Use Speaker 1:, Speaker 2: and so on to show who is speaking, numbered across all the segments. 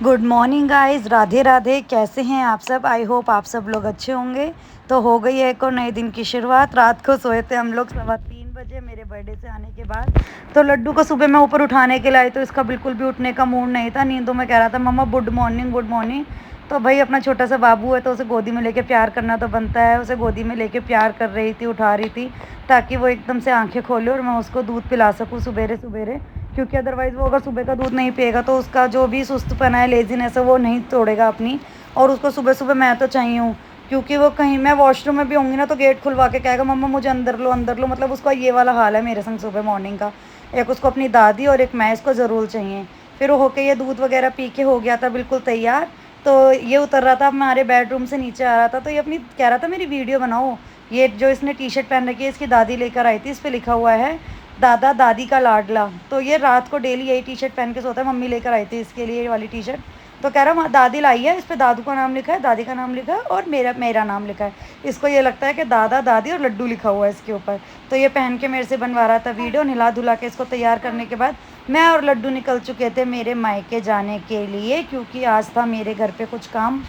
Speaker 1: Good morning guys, Radhe Radhe. कैसे हैं आप सब? आई होप आप सब लोग अच्छे होंगे। तो हो गई है एक और नए दिन की शुरुआत। रात को सोए थे हम लोग 3:15 बजे मेरे बर्थडे से आने के बाद। तो लड्डू को सुबह मैं ऊपर उठाने के लिए आई तो इसका बिल्कुल भी उठने का मूड नहीं था। नींदों में कह रहा था मम्मा गुड मॉर्निंग गुड मॉर्निंग। तो भाई अपना छोटा सा बाबू है तो उसे गोदी में लेके प्यार करना तो बनता है। उसे गोदी में लेके प्यार कर रही थी, उठा रही थी ताकि वो एकदम से आंखें खोले और मैं उसको दूध पिला सकूँ सुबेरे सुबेरे। क्योंकि अदरवाइज़ वो अगर सुबह का दूध नहीं पिएगा तो उसका जो भी सुस्तपना है, लेजीनेस है, वो नहीं तोड़ेगा अपनी। और उसको सुबह सुबह मैं तो चाहिए हूँ, क्योंकि वो कहीं मैं वॉशरूम में भी होंगी ना तो गेट खुलवा के कहेगा मम्मा मुझे अंदर लो अंदर लो। मतलब उसका ये वाला हाल है मेरे संग सुबह मॉर्निंग का। एक उसको अपनी दादी और एक मैं, इसको ज़रूर चाहिए। फिर वो होके ये दूध वगैरह पी के हो गया था बिल्कुल तैयार। तो ये उतर रहा था हमारे बेडरूम से नीचे आ रहा था तो ये अपनी कह रहा था मेरी वीडियो बनाओ। ये जो इसने टी शर्ट पहन रखी है इसकी दादी लेकर आई थी, इस पर लिखा हुआ है दादा दादी का लाडला। तो ये रात को डेली यही टी शर्ट पहन के सोता है। मम्मी लेकर आई थी इसके लिए ये वाली टी शर्ट। तो कह रहा दादी लाई है, इस पर दादू का नाम लिखा है, दादी का नाम लिखा है और मेरा नाम लिखा है। इसको ये लगता है कि दादा दादी और लड्डू लिखा हुआ है इसके ऊपर। तो ये पहन के मेरे से बनवा रहा था वीडियो। नहला धुला के इसको तैयार करने के बाद मैं और लड्डू निकल चुके थे मेरे मायके जाने के लिए, क्योंकि आज था मेरे घर पे कुछ काम।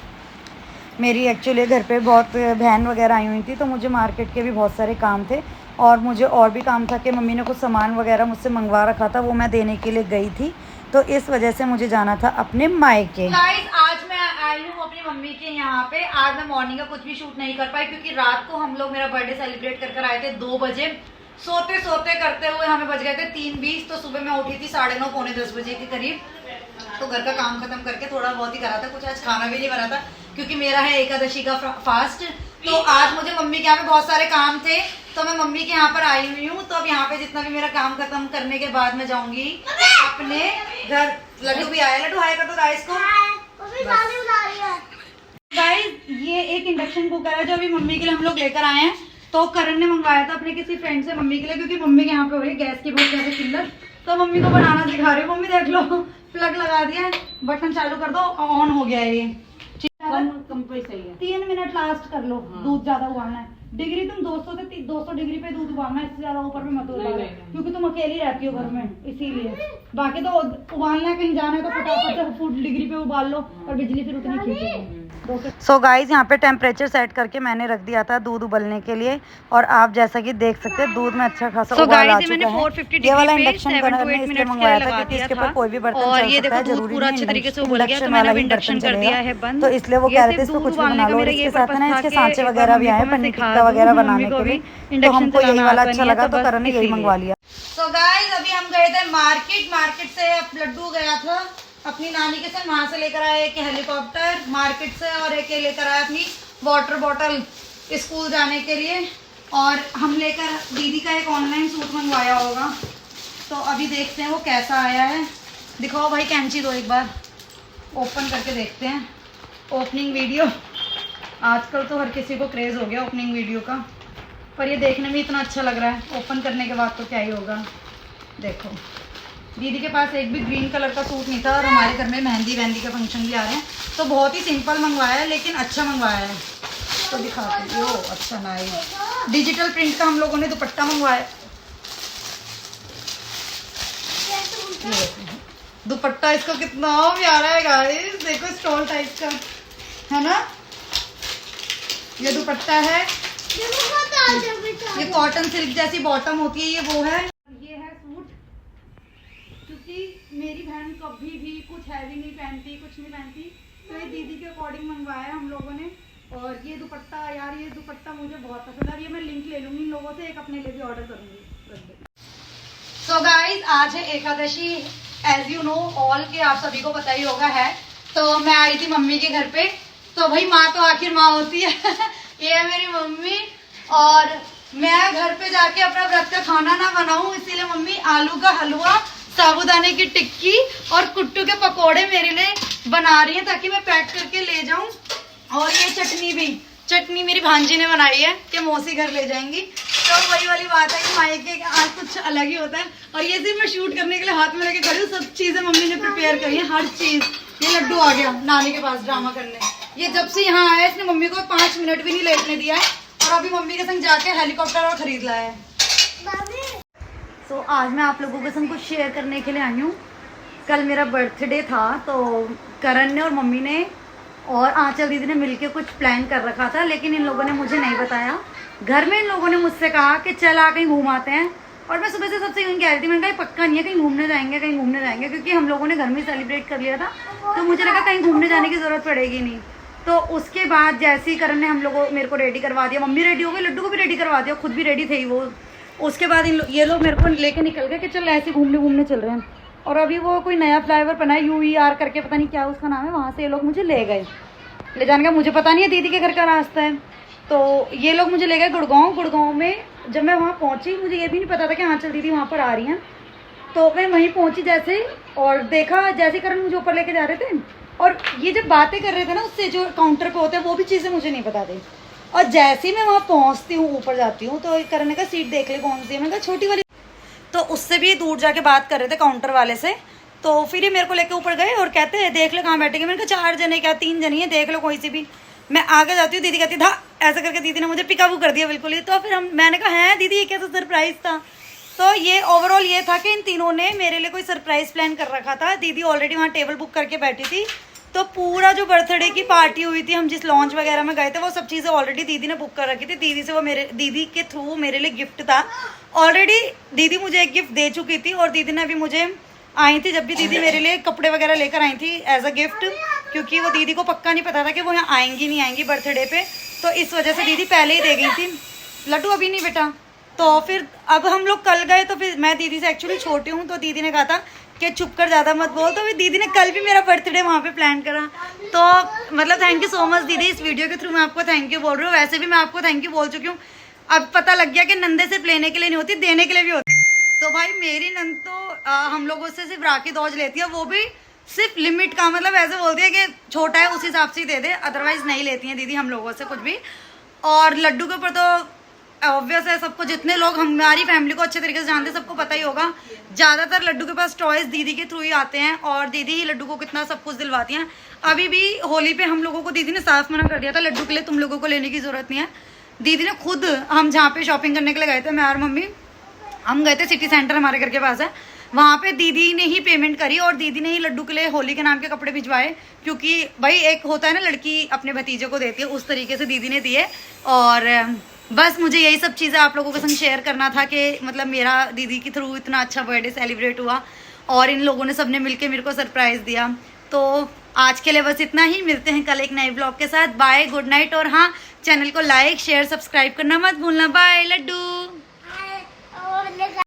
Speaker 1: मेरी एक्चुअली घर पे बहुत बहन वगैरह आई हुई थी तो मुझे मार्केट के भी बहुत सारे काम थे। और मुझे और भी काम था कि मम्मी ने कुछ सामान वगैरह मुझसे मंगवा रखा था, वो मैं देने के लिए गई थी। तो इस वजह से मुझे जाना था अपने मायके।
Speaker 2: गाइस आज मैं आई हूँ अपनी मम्मी के यहाँ पे। आज मैं मॉर्निंग का कुछ भी शूट नहीं कर पाई क्योंकि रात को हम लोग मेरा बर्थडे सेलिब्रेट कर आए थे 2 बजे। सोते सोते करते हुए हमें बज गए थे 3:20। तो सुबह मैं उठी थी 9:30 पौने 10 बजे के करीब। तो घर का काम खत्म करके थोड़ा बहुत ही करा था, कुछ आज खाना भी नहीं बना था क्योंकि मेरा है एकादशी का फास्ट। तो आज मुझे मम्मी के यहाँ पे बहुत सारे काम थे तो मैं मम्मी के यहाँ पर आई हुई हूँ। तो अब यहाँ पे जितना भी मेरा काम खत्म करने के बाद मैं जाऊंगी अपने घर। लड्डू भी आया, लड्डू हाय कर दो गाइस को। गाइस ये एक इंडक्शन कुकर है जो अभी मम्मी के लिए हम लोग लेकर आए हैं। तो करण ने मंगवाया था अपने किसी फ्रेंड से मम्मी के लिए, क्योंकि मम्मी के यहाँ पे हो रही गैस की बहुत ज्यादा किल्लत। तो मम्मी को बनाना सिखा रही हूँ। मम्मी देख लो प्लग लगा दिया है, बटन चालू कर दो, ऑन हो गया है ये। 3 मिनट लास्ट कर लो। दूध ज्यादा उबालना है। डिग्री तुम 200 से 200 डिग्री पे दूध उबालना है, इससे ज्यादा ऊपर भी मत उबालो क्योंकि तुम अकेली रहती हो घर में, इसीलिए। बाकी तो उबालना है, कहीं जाना है तो फटाफट से फुल डिग्री पे उबाल लो और बिजली फिर उतनी खींचेगी। सो गाइज यहाँ पे टेम्परेचर सेट करके मैंने रख दिया था दूध उबलने के लिए। और आप जैसा कि देख सकते हैं दूध में अच्छा खासा उबाल आ चुका है। ये वाला इंडक्शन बर्नर मैंने इसलिए मंगवाया था क्योंकि इसके ऊपर कोई भी बर्तन चल सकता है, जरूरी नहीं इंडक्शन वाला ही बर्तन चलेगा। तो इसलिए वो कह रहे थे इसको कुछ भी बना लो। और इसके साथ ना इसके सांचे वगैरह भी आए पनीर टिक्का वगैरह बनाने के लिए। तो हमको यही वाला अच्छा लगा तो करण ने यही मंगवा लिया। तो गाइस अभी हम गए थे मार्केट से लड्डू गया था अपनी नानी के साथ, वहां से लेकर आए एक हेलीकॉप्टर मार्केट से और एक लेकर आया अपनी वाटर बॉटल स्कूल जाने के लिए। और हम लेकर दीदी का एक ऑनलाइन सूट मंगवाया होगा तो अभी देखते हैं वो कैसा आया है। दिखाओ भाई कैंची दो एक बार, ओपन करके देखते हैं ओपनिंग वीडियो। आजकल तो हर किसी को क्रेज हो गया ओपनिंग वीडियो का, पर ये देखने में इतना अच्छा लग रहा है, ओपन करने के बाद तो क्या ही होगा। देखो दीदी के पास एक भी ग्रीन कलर का सूट नहीं था और हमारे घर में मेहंदी का फंक्शन भी आ रहे हैं तो बहुत ही सिंपल मंगवाया है लेकिन अच्छा मंगवाया है। तो दिखाते हो, अच्छा नाइस डिजिटल प्रिंट का हम लोगों ने दुपट्टा मंगवाया। दुपट्टा इसका कितना प्यारा है गाइस, देखो स्टॉल टाइप का है ना। ये दुपट्टा है, ये कॉटन सिल्क जैसी बॉटम होती है, ये वो है। ये है सूट, क्योंकि मेरी बहन कभी भी कुछ हैवी नहीं पहनती, कुछ नहीं पहनती, तो ये दीदी के अकॉर्डिंग मंगवाया हम लोगों ने। और ये दुपट्टा यार, ये दुपट्टा मुझे बहुत पसंद है। ये मैं लिंक ले लूंगी इन लोगों से, एक अपने लिए भी ऑर्डर करूंगी। सो गाइज आज है Ekadashi, as you know all के आप सभी को पता ही होगा है। तो मैं आई थी मम्मी के घर पे। तो भाई माँ तो आखिर माँ होती है ये है मेरी मम्मी। और मैं घर पे जाके अपना व्रत का खाना ना बनाऊं इसीलिए मम्मी आलू का हलवा, साबूदाने की टिक्की और कुट्टू के पकोड़े मेरे लिए बना रही है ताकि मैं पैक करके ले जाऊं। और ये चटनी मेरी भांजी ने बनाई है कि मौसी घर ले जाएंगी। तो वही वाली बात है कि मायके आज कुछ अलग ही होता है। और ये सिर्फ मैं शूट करने के लिए हाथ में लेके खड़ी हूँ, सब चीजें मम्मी ने प्रिपेयर करी है, हर चीज। ये लड्डू आ गया नानी के पास ड्रामा करने, ये जब से यहाँ आया इसने मम्मी को 5 मिनट भी नहीं लेटने दिया है। और अभी मम्मी के संग जाके हेलीकॉप्टर और खरीद लाया है। तो आज मैं आप लोगों के संग कुछ शेयर करने के लिए आई हूँ।
Speaker 1: कल मेरा बर्थडे था, तो करण ने और मम्मी ने और आंचल दीदी ने मिलके कुछ प्लान कर रखा था, लेकिन इन लोगों ने मुझे नहीं बताया। घर में इन लोगों ने मुझसे कहा कि चल आ कहीं घूम आते हैं, और मैं सुबह से सबसे यूँ कह रही थी, मैंने कहा पक्का नहीं है, कहीं घूमने जाएंगे कहीं घूमने जाएंगे, क्योंकि हम लोगों ने घर में सेलिब्रेट कर लिया था, तो मुझे लगा कहीं घूमने जाने की ज़रूरत पड़ेगी नहीं। तो उसके बाद जैसे ही करण ने हम लोगों मेरे को रेडी करवा दिया, मम्मी रेडी हो गई, लड्डू को भी रेडी करवा दिया, खुद भी रेडी थे वो। उसके बाद ये लोग मेरे को लेके निकल गए कि चल ऐसे घूमने चल रहे हैं। और अभी वो कोई नया फ्लाईओवर बना है UER करके, पता नहीं क्या उसका नाम है, वहाँ से ये लोग मुझे ले गए। ले जाने का मुझे पता नहीं है, दीदी के घर का रास्ता है, तो ये लोग मुझे ले गए गुड़गांव में। जब मैं वहाँ पहुँची, मुझे ये भी नहीं पता था कि आंचल दीदी वहाँ पर आ रही हैं, तो मैं वहीं पहुँची जैसे, और देखा जैसे करण मुझे ऊपर लेके जा रहे थे, और ये जब बातें कर रहे थे ना उससे जो काउंटर पे होते हैं, वो भी चीज़ें मुझे नहीं पता थी। और जैसे ही मैं वहाँ पहुँचती हूँ, ऊपर जाती हूँ, तो करण ने कहा सीट देख ले कौन सी है, मैंने कहा छोटी वाली। तो उससे भी दूर जाके बात कर रहे थे काउंटर वाले से। तो फिर ये मेरे को लेके ऊपर गए और कहते हैं देख लो कहाँ बैठेंगे। मैंने कहा 4 जने क्या 3 जनी है, देख लो कोई सी भी। मैं आगे जाती हूँ, दीदी कहती था ऐसा करके दीदी ने मुझे पिकअप कर दिया बिल्कुल ही। तो फिर मैंने कहा है दीदी ये कैसा सरप्राइज था। तो ये ओवरऑल ये था कि इन तीनों ने मेरे लिए कोई सरप्राइज प्लान कर रखा था। दीदी ऑलरेडी वहाँ टेबल बुक करके बैठी थी, तो पूरा जो बर्थडे की पार्टी हुई थी, हम जिस लॉन्च वगैरह में गए थे, वो सब चीज़ें ऑलरेडी दीदी ने बुक कर रखी थी। दीदी से वो दीदी के थ्रू मेरे लिए गिफ्ट था। ऑलरेडी दीदी मुझे एक गिफ्ट दे चुकी थी, और दीदी ने अभी मुझे आई थी जब भी दीदी मेरे लिए कपड़े वगैरह लेकर आई थी एज अ गिफ्ट, क्योंकि वो दीदी को पक्का नहीं पता था कि वो यहाँ आएंगी नहीं आएंगी बर्थडे पे, तो इस वजह से दीदी पहले ही दे गई थी। लड्डू अभी नहीं बेटा। तो फिर अब हम लोग कल गए, तो फिर मैं दीदी से एक्चुअली छोटी हूँ, तो दीदी ने कहा था कि चुप कर ज़्यादा मत बोल। तो फिर दीदी ने कल भी मेरा बर्थडे वहाँ पे प्लान करा। तो मतलब थैंक यू सो मच दीदी, इस वीडियो के थ्रू मैं आपको थैंक यू बोल रही हूँ। वैसे भी मैं आपको थैंक यू बोल चुकी हूँ। अब पता लग गया कि नंदे सिर्फ लेने के लिए नहीं होती, देने के लिए भी होती। तो भाई मेरी नंद तो हम लोगों से सिर्फ राखी दौज लेती है, वो भी सिर्फ लिमिट का, मतलब ऐसे बोलती है कि छोटा है उस हिसाब से ही दे दे, अदरवाइज नहीं लेती हैं दीदी हम लोगों से कुछ भी। और लड्डू के ऊपर तो ऑब्वियस है, सबको जितने लोग हमारी फैमिली को अच्छे तरीके से जानते हैं सबको पता ही होगा, ज़्यादातर लड्डू के पास टॉयज दीदी के थ्रू ही आते हैं, और दीदी ही लड्डू को कितना सब कुछ दिलवाती हैं। अभी भी होली पे हम लोगों को दीदी ने साफ मना कर दिया था, लड्डू के लिए तुम लोगों को लेने की ज़रूरत नहीं है। दीदी ने खुद, हम जहाँ पे शॉपिंग करने के लिए गए थे, मैं और मम्मी, हम गए थे सिटी सेंटर, हमारे घर के पास है, वहाँ पे दीदी ने ही पेमेंट करी, और दीदी ने ही लड्डू के लिए होली के नाम के कपड़े भिजवाए, क्योंकि भाई एक होता है ना लड़की अपने भतीजे को देती है, उस तरीके से दीदी ने दिए। और बस मुझे यही सब चीज़ें आप लोगों के संग शेयर करना था कि मतलब मेरा दीदी के थ्रू इतना अच्छा बर्थडे सेलिब्रेट हुआ, और इन लोगों ने सबने मिलके मेरे को सरप्राइज़ दिया। तो आज के लिए बस इतना ही, मिलते हैं कल एक नए ब्लॉग के साथ। Bye, good night. और हाँ, चैनल को लाइक शेयर सब्सक्राइब करना मत भूलना। बाय लड्डू।